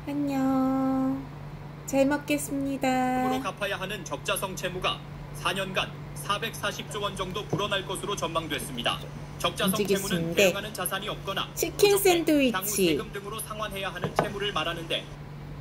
안녕. 잘 먹겠습니다. 으로 갚아야 하는 적자성 채무가 4년간 440조 원 정도 불어날 것으로 전망됐습니다. 적자성 채무는 대응하는 자산이 없거나 치킨 샌드위치, 향후 세금 등으로 상환해야 하는 채무를 말하는데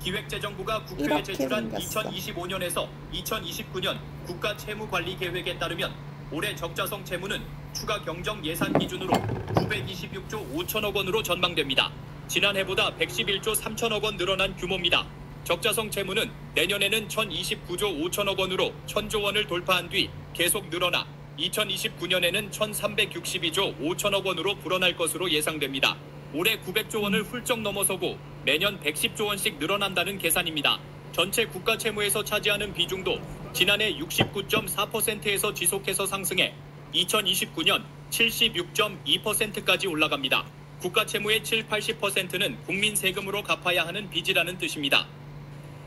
기획재정부가 국회에 제출한 2025년에서 2029년 국가채무관리계획에 따르면 올해 적자성 채무는 추가 경정 예산 기준으로 926조 5천억 원으로 전망됩니다. 지난해보다 111조 3천억 원 늘어난 규모입니다. 적자성 채무는 내년에는 1029조 5천억 원으로 1000조 원을 돌파한 뒤 계속 늘어나 2029년에는 1362조 5천억 원으로 불어날 것으로 예상됩니다. 올해 900조 원을 훌쩍 넘어서고 매년 110조 원씩 늘어난다는 계산입니다. 전체 국가 채무에서 차지하는 비중도 지난해 69.4%에서 지속해서 상승해 2029년 76.2%까지 올라갑니다. 국가 채무의 70~80%는 국민 세금으로 갚아야 하는 빚이라는 뜻입니다.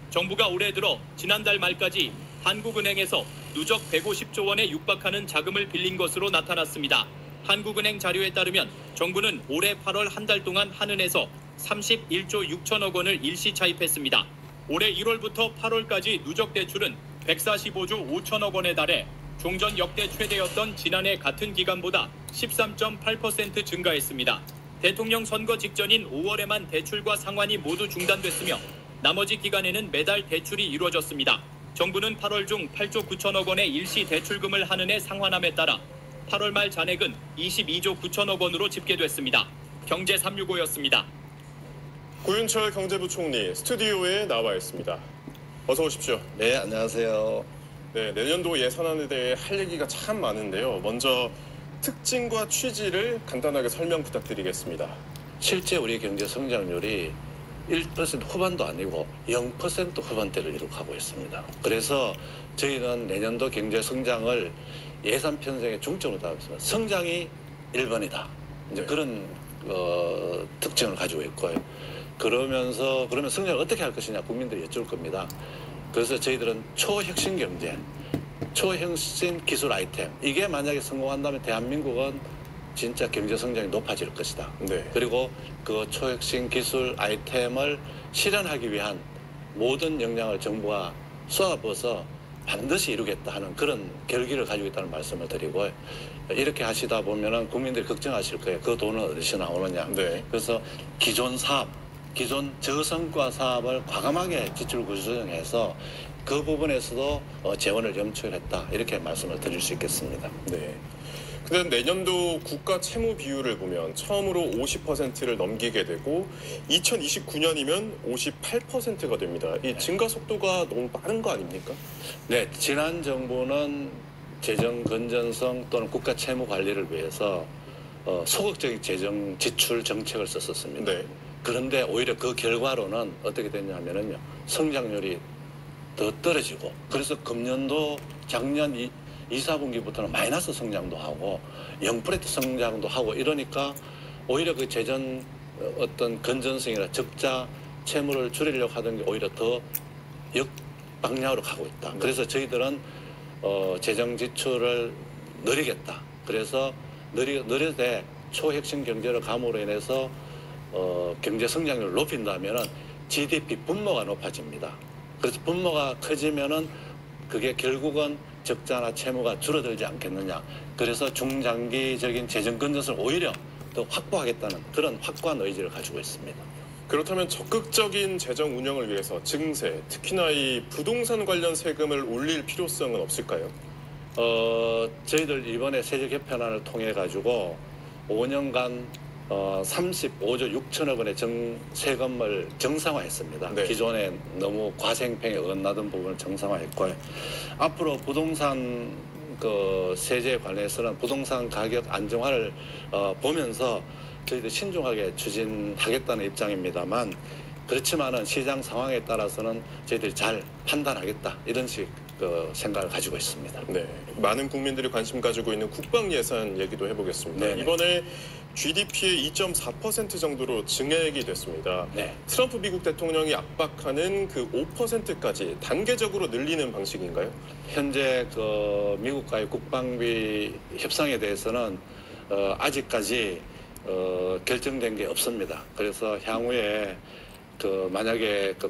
정부가 올해 들어 지난달 말까지 한국은행에서 누적 150조 원에 육박하는 자금을 빌린 것으로 나타났습니다. 한국은행 자료에 따르면 정부는 올해 8월 한 달 동안 한은에서 31조 6천억 원을 일시 차입했습니다. 올해 1월부터 8월까지 누적 대출은 145조 5천억 원에 달해 종전 역대 최대였던 지난해 같은 기간보다 13.8% 증가했습니다. 대통령 선거 직전인 5월에만 대출과 상환이 모두 중단됐으며 나머지 기간에는 매달 대출이 이루어졌습니다. 정부는 8월 중 8조 9천억 원의 일시 대출금을 한은에 상환함에 따라 8월 말 잔액은 22조 9천억 원으로 집계됐습니다. 경제 365였습니다. 구윤철 경제부총리 스튜디오에 나와 있습니다. 어서 오십시오. 네, 안녕하세요. 네, 내년도 예산안에 대해 할 얘기가 참 많은데요. 먼저 특징과 취지를 간단하게 설명 부탁드리겠습니다. 실제 우리 경제 성장률이 1% 후반도 아니고 0% 후반대를 기록하고 있습니다. 그래서 저희는 내년도 경제 성장을 예산 편성에 중점으로 다하겠습니다. 성장이 1번이다. 이제 그런 특징을 가지고 있고요. 그러면 성장을 어떻게 할 것이냐 국민들이 여쭐 겁니다. 그래서 저희들은 초혁신 경제, 초혁신 기술 아이템, 이게 만약에 성공한다면 대한민국은 진짜 경제 성장이 높아질 것이다. 네. 그리고 그 초혁신 기술 아이템을 실현하기 위한 모든 역량을 정부가 쏟아부어서 반드시 이루겠다 하는 그런 결기를 가지고 있다는 말씀을 드리고, 이렇게 하시다 보면은 국민들이 걱정하실 거예요. 그 돈은 어디서 나오느냐. 네. 그래서 기존 저성과 사업을 과감하게 지출 구조정해서 그 부분에서도 재원을 염출했다. 이렇게 말씀을 드릴 수 있겠습니다. 네. 근데 내년도 국가 채무 비율을 보면 처음으로 50%를 넘기게 되고 2029년이면 58%가 됩니다. 이 증가 속도가 너무 빠른 거 아닙니까? 네, 지난 정부는 재정 건전성 또는 국가 채무 관리를 위해서 소극적인 재정 지출 정책을 썼었습니다. 네. 그런데 오히려 그 결과로는 어떻게 됐냐면요, 성장률이 더 떨어지고, 그래서 금년도 작년 2, 4분기부터는 마이너스 성장도 하고 0% 성장도 하고 이러니까 오히려 그 재정 어떤 건전성이나 적자 채무를 줄이려고 하던 게 오히려 더 역방향으로 가고 있다. 그래서 저희들은 재정 지출을 늘리겠다. 그래서 느리되 초핵심 경제를 감으로 인해서 경제 성장률을 높인다면은 GDP 분모가 높아집니다. 그래서 분모가 커지면은 그게 결국은 적자나 채무가 줄어들지 않겠느냐. 그래서 중장기적인 재정 건전성을 오히려 더 확보하겠다는 그런 확고한 의지를 가지고 있습니다. 그렇다면 적극적인 재정 운영을 위해서 증세, 특히나 이 부동산 관련 세금을 올릴 필요성은 없을까요? 저희들 이번에 세제 개편안을 통해 가지고 5년간 35조 6천억 원의 세금을 정상화했습니다. 네. 기존에 너무 과생평에 어긋나던 부분을 정상화했고요. 앞으로 부동산 세제에 관해서는 부동산 가격 안정화를 보면서 저희들 신중하게 추진하겠다는 입장입니다만, 그렇지만은 시장 상황에 따라서는 저희들이 잘 판단하겠다, 이런 식 생각을 가지고 있습니다. 네, 많은 국민들이 관심 가지고 있는 국방 예산 얘기도 해보겠습니다. 네네. 이번에 GDP의 2.4% 정도로 증액이 됐습니다. 네. 트럼프 미국 대통령이 압박하는 그 5%까지 단계적으로 늘리는 방식인가요? 현재 미국과의 국방비 협상에 대해서는 아직까지 결정된 게 없습니다. 그래서 향후에 그 만약에 그